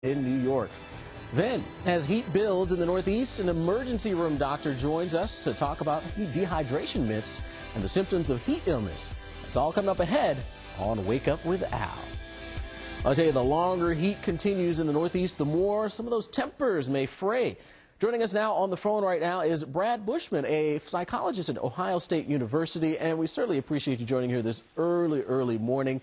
in New York. Then, as heat builds in the Northeast, an emergency room doctor joins us to talk about dehydration myths and the symptoms of heat illness. It's all coming up ahead on Wake Up with Al. I'll tell you, the longer heat continues in the Northeast, the more some of those tempers may fray. Joining us now on the phone right now is Brad Bushman, a psychologist at Ohio State University, and we certainly appreciate you joining here this early morning.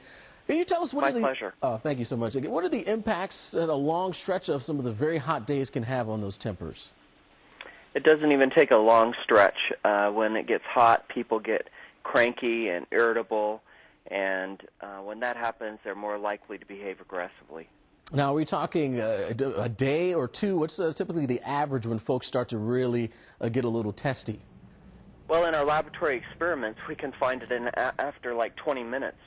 Can you tell us what My pleasure. Oh, thank you so much. What are the impacts that a long stretch of some of the very hot days can have on those tempers? It doesn't even take a long stretch. When it gets hot, people get cranky and irritable, and when that happens, they're more likely to behave aggressively. Now, are we talking a day or two? What's typically the average when folks start to really get a little testy? Well, in our laboratory experiments, we can find it after like 20 minutes,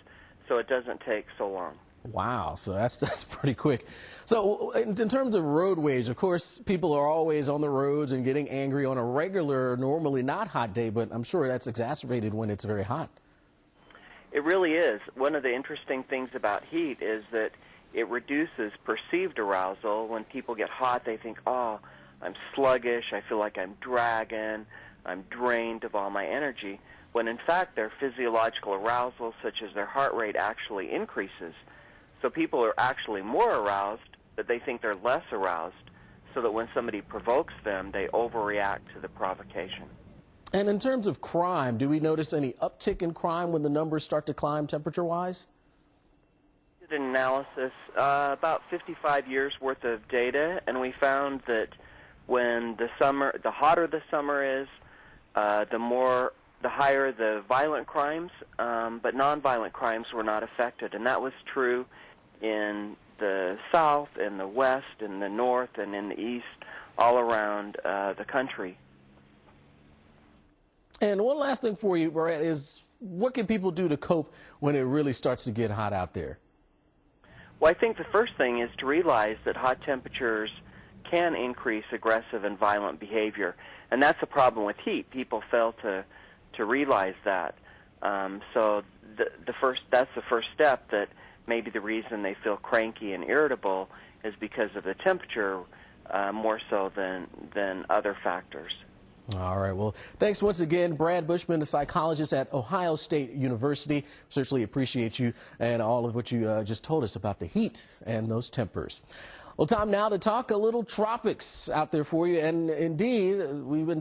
so it doesn't take so long. Wow, so that's pretty quick. So in terms of roadways, of course, people are always on the roads and getting angry on a regular, normally not hot day, but I'm sure that's exacerbated when it's very hot. It really is. One of the interesting things about heat is that it reduces perceived arousal. When people get hot, they think, oh, I'm sluggish, I feel like I'm dragging, I'm drained of all my energy, when in fact their physiological arousal, such as their heart rate, actually increases. So people are actually more aroused, but they think they're less aroused, so that when somebody provokes them, they overreact to the provocation. And in terms of crime, do we notice any uptick in crime when the numbers start to climb temperature-wise? We did an analysis, about 55 years worth of data, and we found that when the hotter the summer is, the higher the violent crimes, but nonviolent crimes were not affected. And that was true in the South, in the West, in the North, and in the East, all around the country. And one last thing for you, Brad, is what can people do to cope when it really starts to get hot out there? Well, I think the first thing is to realize that hot temperatures can increase aggressive and violent behavior. And that's a problem with heat. People fail to realize that. So that's the first step, that maybe the reason they feel cranky and irritable is because of the temperature more so than other factors. All right. Well, thanks once again, Brad Bushman, a psychologist at Ohio State University. Certainly appreciate you and all of what you just told us about the heat and those tempers. Well, time now to talk a little tropics out there for you. And indeed, we've been